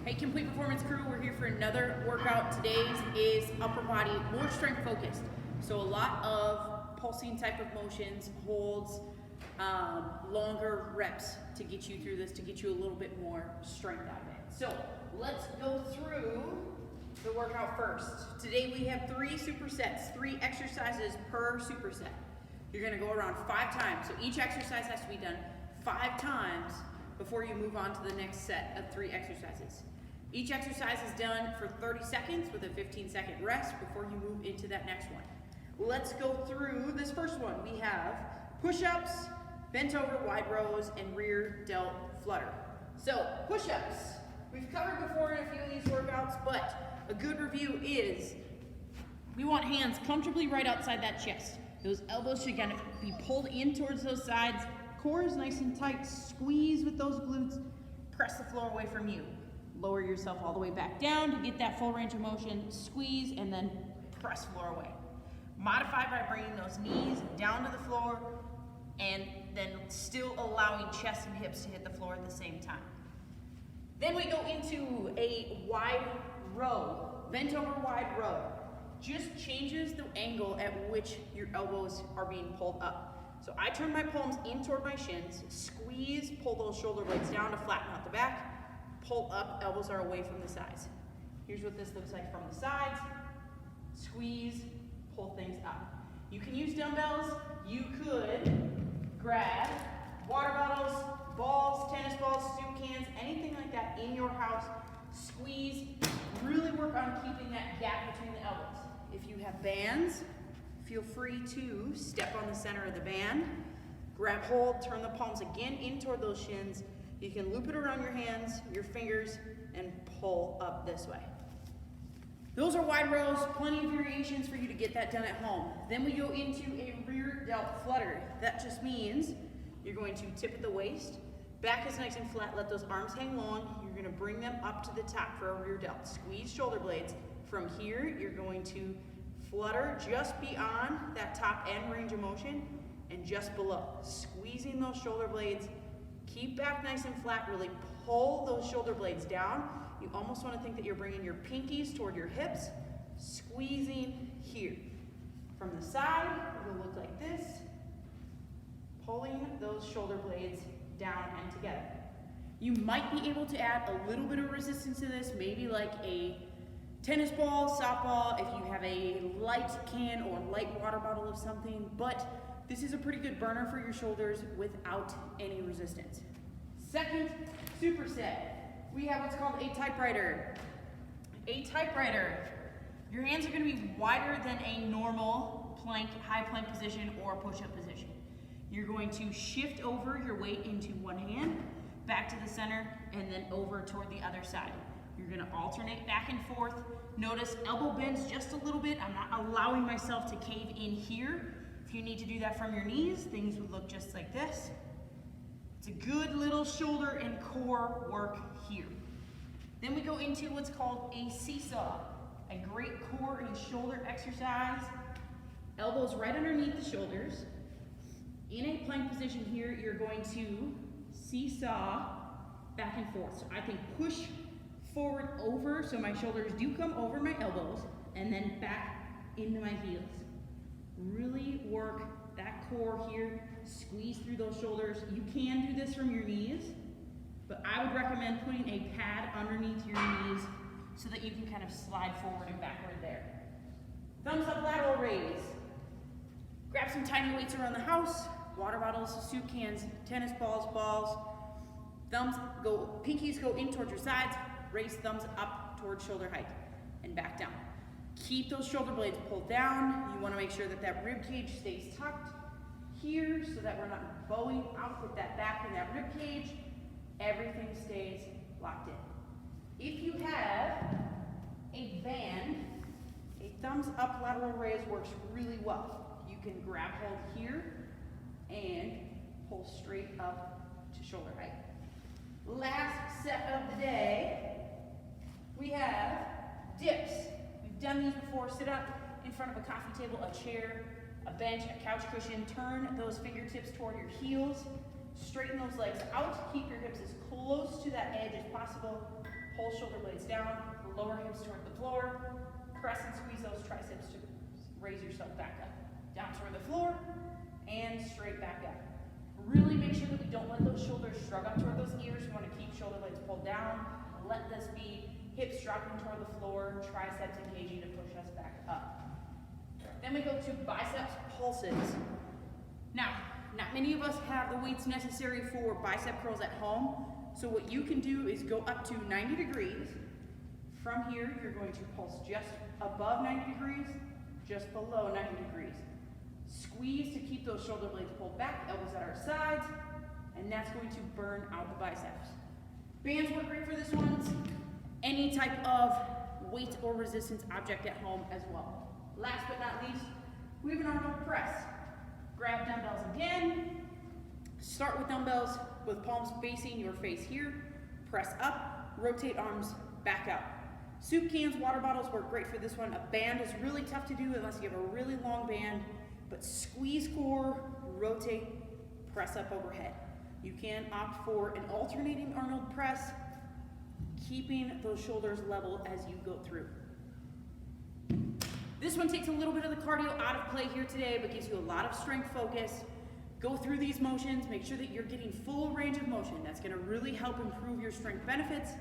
Hey, Complete Performance crew, we're here for another workout. Today's is upper body, more strength focused. So a lot of pulsing type of motions, holds, longer reps to get you through this, to get you a little bit more strength out of it. So let's go through the workout first. Today we have 3 supersets, 3 exercises per superset. You're gonna go around 5 times. So each exercise has to be done 5 times before you move on to the next set of 3 exercises. Each exercise is done for 30 seconds with a 15-second rest before you move into that next one. Let's go through this first one. We have push-ups, Bentover Wide Rows, and rear delt flutter. So push-ups, we've covered before in a few of these workouts, but a good review is we want hands comfortably right outside that chest. Those elbows should kind of be pulled in towards those sides. Core is nice and tight. Squeeze with those glutes. Press the floor away from you. Lower yourself all the way back down to get that full range of motion. Squeeze and then press floor away. Modify by bringing those knees down to the floor and then still allowing chest and hips to hit the floor at the same time. Then we go into a wide row, Bentover Wide Row. Just changes the angle at which your elbows are being pulled up. So I turn my palms in toward my shins, squeeze, pull those shoulder blades down to flatten out the back, pull up, elbows are away from the sides. Here's what this looks like from the sides. Squeeze, pull things up. You can use dumbbells. You could grab water bottles, balls, tennis balls, soup cans, anything like that in your house. Squeeze, really work on keeping that gap between the elbows. If you have bands, feel free to step on the center of the band, grab hold, turn the palms again in toward those shins. You can loop it around your hands, your fingers, and pull up this way. Those are wide rows, plenty of variations for you to get that done at home. Then we go into a rear delt flutter. That just means you're going to tip at the waist, back is nice and flat, let those arms hang long. You're gonna bring them up to the top for a rear delt. Squeeze shoulder blades. From here, you're going to flutter just beyond that top end range of motion and just below. Squeezing those shoulder blades. Keep back nice and flat, really pull those shoulder blades down. You almost want to think that you're bringing your pinkies toward your hips, squeezing here. From the side, it will look like this, pulling those shoulder blades down and together. You might be able to add a little bit of resistance to this, maybe like a tennis ball, softball, if you have a light can or light water bottle of something, but this is a pretty good burner for your shoulders without any resistance. Second superset, we have what's called a typewriter. A typewriter, your hands are going to be wider than a normal plank, high plank position or push-up position. You're going to shift over your weight into one hand, back to the center, and then over toward the other side. You're going to alternate back and forth. Notice elbow bends just a little bit. I'm not allowing myself to cave in here. If you need to do that from your knees, things would look just like this. It's a good little shoulder and core work here. Then we go into what's called a seesaw, a great core and shoulder exercise. Elbows right underneath the shoulders. In a plank position here, you're going to seesaw back and forth. So I can push forward over, so my shoulders do come over my elbows, and then back into my heels. Really work that core here, squeeze through those shoulders. You can do this from your knees, but I would recommend putting a pad underneath your knees so that you can kind of slide forward and backward there. Thumbs up lateral raise. Grab some tiny weights around the house, water bottles, soup cans, tennis balls, balls. Pinkies go in towards your sides, raise thumbs up towards shoulder height and back down. Keep those shoulder blades pulled down. You want to make sure that that rib cage stays tucked here so that we're not bowing out with that back and that rib cage. Everything stays locked in. If you have a band, a thumbs up lateral raise works really well. You can grab hold here and pull straight up to shoulder height. Last set of the day, we have dips. We've done these before. Sit up in front of a coffee table, a chair, a bench, a couch cushion. Turn those fingertips toward your heels. Straighten those legs out. Keep your hips as close to that edge as possible. pull shoulder blades down, lower hips toward the floor, press and squeeze those triceps to raise yourself back up. Down toward the floor, and straight back up. Really make sure that we don't let those shoulders shrug up toward those ears. We want to keep shoulder blades pulled down. Let this be hips dropping toward the floor, triceps engaging to push us back up. Then we go to biceps pulses. Now, not many of us have the weights necessary for bicep curls at home. So what you can do is go up to 90 degrees. From here, you're going to pulse just above 90 degrees, just below 90 degrees. Squeeze to keep those shoulder blades pulled back, elbows at our sides, and that's going to burn out the biceps. Bands work great for this one. Any type of weight or resistance object at home as well. Last but not least, we have an Arnold press. Grab dumbbells again. Start with dumbbells with palms facing your face here. Press up, rotate arms back out. Soup cans, water bottles work great for this one. A band is really tough to do unless you have a really long band, but squeeze core, rotate, press up overhead. You can opt for an alternating Arnold press, keeping those shoulders level as you go through. This one takes a little bit of the cardio out of play here today, but gives you a lot of strength focus. Go through these motions, make sure that you're getting full range of motion. That's gonna really help improve your strength benefits.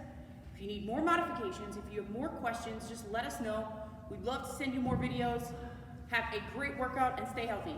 If you need more modifications, if you have more questions, just let us know. We'd love to send you more videos. Have a great workout and stay healthy.